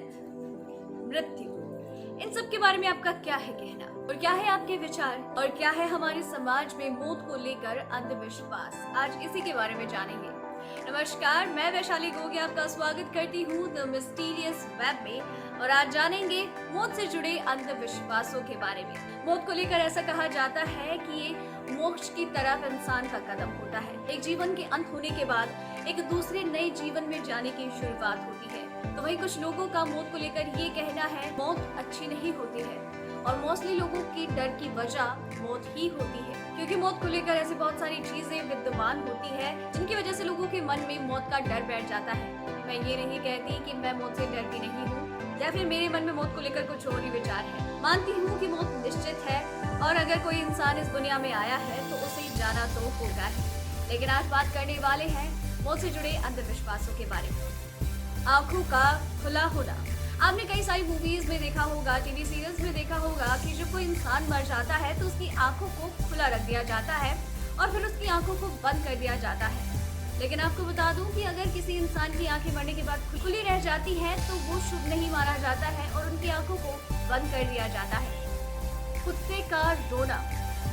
Death, मृत्यु, इन सब के बारे में आपका क्या है कहना और क्या है आपके विचार और क्या है हमारे समाज में मौत को लेकर अंधविश्वास, आज इसी के बारे में जानेंगे। नमस्कार, मैं वैशाली गोगी आपका स्वागत करती हूँ द मिस्टीरियस वेब में और आज जानेंगे मौत से जुड़े अंधविश्वासों के बारे में। मौत को लेकर ऐसा कहा जाता है कि ये मोक्ष की तरफ इंसान का कदम होता है। एक जीवन के अंत होने के बाद एक दूसरे नए जीवन में जाने की शुरुआत होती है। तो वहीं कुछ लोगों का मौत को लेकर ये कहना है मौत अच्छी नहीं होती है और मोस्टली लोगों की डर की वजह मौत ही होती है, क्योंकि मौत को लेकर ऐसी बहुत सारी चीजें विद्यमान होती है जिनकी वजह से लोगों के मन में मौत का डर बैठ जाता है। मैं ये नहीं कहती कि मैं मौत से डरती नहीं हूँ या फिर मेरे मन में मौत को लेकर कुछ और ही विचार है। मानती हूँ कि मौत निश्चित है और अगर कोई इंसान इस दुनिया में आया है तो उसे जाना तो होगा ही। लेकिन आज बात करने वाले हैं मौत से जुड़े अंधविश्वासों के बारे में। आंखों का खुला होना, आपने कई सारी मूवीज में देखा होगा, टीवी सीरियल्स में देखा होगा कि जब कोई इंसान मर जाता है तो उसकी आंखों को खुला रख दिया जाता है और फिर उसकी आंखों को बंद कर दिया जाता है। लेकिन आपको बता दूं कि अगर किसी इंसान की आंखें मरने के बाद खुली रह जाती हैं तो वो शुभ नहीं माना जाता है और उनकी आंखों को बंद कर दिया जाता है। कुत्ते का रोना,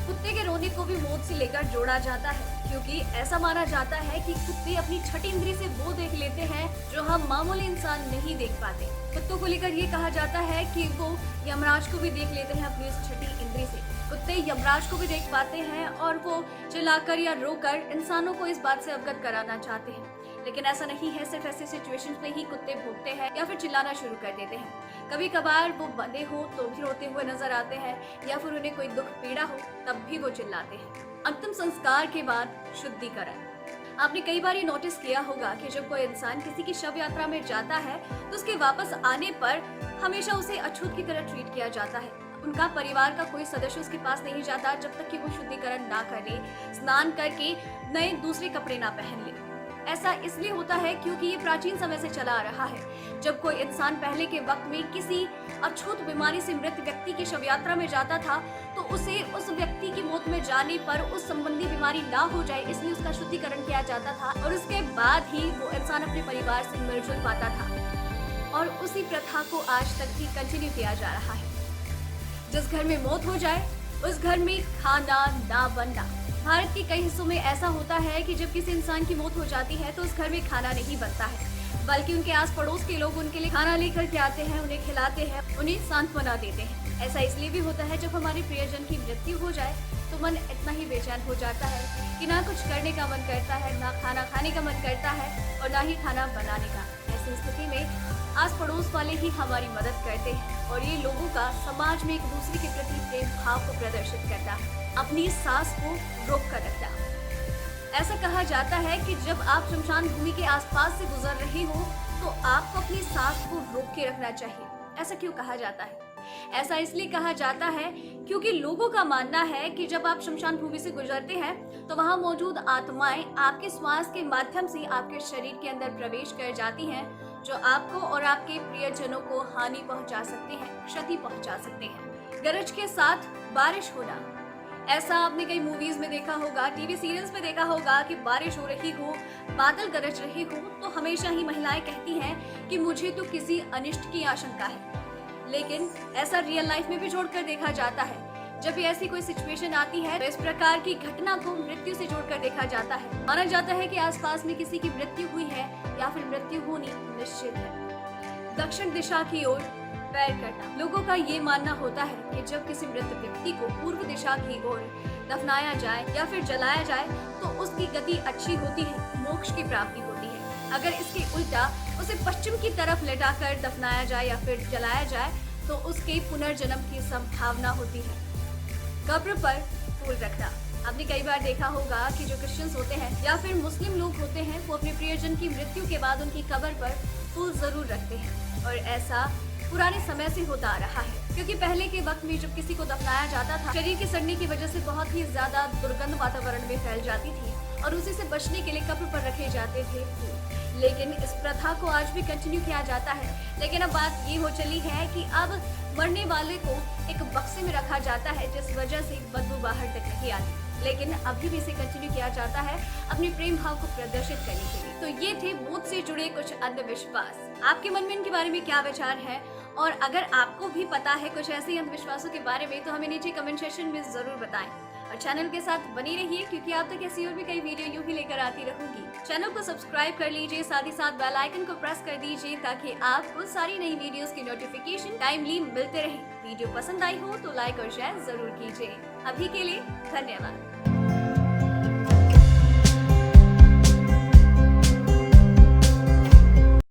कुत्ते के रोने को भी मौत से लेकर जोड़ा जाता है, क्योंकि ऐसा माना जाता है कि कुत्ते अपनी छठी इंद्री से वो देख लेते हैं जो हम मामूली इंसान नहीं देख पाते। कुत्तों को लेकर ये कहा जाता है कि वो यमराज को भी देख लेते हैं अपनी इस छठी इंद्री से। कुत्ते यमराज को भी देख पाते हैं और वो चिल्लाकर या रोकर इंसानों को इस बात से अवगत कराना चाहते हैं। लेकिन ऐसा नहीं है, सिर्फ ऐसे सिचुएशंस में ही कुत्ते भौंकते हैं या फिर चिल्लाना शुरू कर देते हैं। कभी कभार वो बंधे हो तो भी रोते हुए नजर आते हैं या फिर उन्हें कोई दुख पीड़ा हो तब भी वो चिल्लाते हैं। अंतिम संस्कार के बाद शुद्धिकरण, आपने कई बार ये नोटिस किया होगा कि जब कोई इंसान किसी की शव यात्रा में जाता है तो उसके वापस आने पर हमेशा उसे अछूत की तरह ट्रीट किया जाता है। उनका परिवार का कोई सदस्य उसके पास नहीं जाता जब तक कि वो शुद्धिकरण ना कर ले, स्नान करके नए दूसरे कपड़े ना पहन ले। ऐसा इसलिए होता है क्योंकि ये प्राचीन समय से चला आ रहा है। जब कोई इंसान पहले के वक्त में किसी अछूत बीमारी से मृत व्यक्ति की शव यात्रा में जाता था तो उसे उस व्यक्ति की मौत में जाने पर उस संबंधी बीमारी ना हो जाए, इसलिए उसका शुद्धिकरण किया जाता था और उसके बाद ही वो इंसान अपने परिवार से मिलजुल पाता था। और उसी प्रथा को आज तक भी कंटिन्यू किया जा रहा है। जिस घर में मौत हो जाए उस घर में खाना ना बनना। भारत के कई हिस्सों में ऐसा होता है कि जब किसी इंसान की मौत हो जाती है तो उस घर में खाना नहीं बनता है, बल्कि उनके आस पड़ोस के लोग उनके लिए खाना लेकर के आते हैं, उन्हें खिलाते हैं, उन्हें सांत्वना देते हैं। ऐसा इसलिए भी होता है जब हमारे प्रियजन की मृत्यु हो जाए तो मन इतना ही बेचैन हो जाता है कि ना कुछ करने का मन करता है, ना खाना खाने का मन करता है और ना ही खाना बनाने का। ऐसी स्थिति में आस पड़ोस वाले ही हमारी मदद करते हैं और ये लोगों का समाज में एक दूसरे के प्रति प्रेम भाव को प्रदर्शित करता है, अपनी सांस को रोक कर रखता। ऐसा कहा जाता है कि जब आप शमशान भूमि के आसपास से गुजर रहे हो तो आपको अपनी सांस को रोक के रखना चाहिए। ऐसा क्यों कहा जाता है? ऐसा इसलिए कहा जाता है क्योंकि लोगों का मानना है कि जब आप शमशान भूमि से गुजरते हैं तो वहां मौजूद आत्माएं आपके श्वास के माध्यम से आपके शरीर के अंदर प्रवेश कर जाती हैं, जो आपको और आपके प्रियजनों को हानि पहुंचा सकते हैं, क्षति पहुंचा सकते हैं। गरज के साथ बारिश होना, ऐसा आपने कई मूवीज में देखा होगा, टीवी सीरियल्स में देखा होगा कि बारिश हो रही हो, बादल गरज रहे हो तो हमेशा ही महिलाएं कहती हैं कि मुझे तो किसी अनिष्ट की आशंका है। लेकिन ऐसा रियल लाइफ में भी जोड़कर देखा जाता है। जब भी ऐसी कोई सिचुएशन आती है तो इस प्रकार की घटना को मृत्यु से जोड़कर देखा जाता है। माना जाता है कि आसपास में किसी की मृत्यु हुई है या फिर मृत्यु होनी निश्चित है। दक्षिण दिशा की ओर पैर करना, लोगों का ये मानना होता है कि जब किसी मृत व्यक्ति को पूर्व दिशा की ओर दफनाया जाए या फिर जलाया जाए तो उसकी गति अच्छी होती है, मोक्ष की प्राप्ति होती है। अगर इसके उल्टा उसे पश्चिम की तरफ लेटाकर दफनाया जाए या फिर जलाया जाए तो उसके पुनर्जन्म की संभावना होती है। कब्र पर फूल रखना, आपने कई बार देखा होगा कि जो क्रिश्चियंस होते हैं या फिर मुस्लिम लोग होते हैं वो अपने प्रियजन की मृत्यु के बाद उनकी कब्र पर फूल जरूर रखते हैं और ऐसा पुराने समय से होता आ रहा है, क्योंकि पहले के वक्त में जब किसी को दफनाया जाता था शरीर के सड़ने की वजह से बहुत ही ज्यादा दुर्गंध वातावरण में फैल जाती थी और उसी से बचने के लिए कब्र पर रखे जाते थे फूल। लेकिन इस प्रथा को आज भी कंटिन्यू किया जाता है। लेकिन अब बात ये हो चली है कि अब मरने वाले को एक बक्से में रखा जाता है जिस वजह से बदबू बाहर तक नहीं आती। लेकिन अभी भी इसे कंटिन्यू किया जाता है अपने प्रेम भाव को प्रदर्शित करने के लिए। तो ये थे मौत से जुड़े कुछ अंधविश्वास। आपके मन में इनके बारे में क्या विचार है, और अगर आपको भी पता है कुछ ऐसे अंधविश्वासों के बारे में तो हमें नीचे कमेंट सेक्शन में जरूर बताएं। और चैनल के साथ बने रहिए, क्योंकि आप तक ऐसी और भी कई वीडियो यूं ही लेकर आती रहूंगी। चैनल को सब्सक्राइब कर लीजिए, साथ ही साथ बेल आइकन को प्रेस कर दीजिए ताकि आपको सारी नई वीडियोस की नोटिफिकेशन टाइमली मिलते रहे। वीडियो पसंद आई हो तो लाइक और शेयर जरूर कीजिए। अभी के लिए धन्यवाद।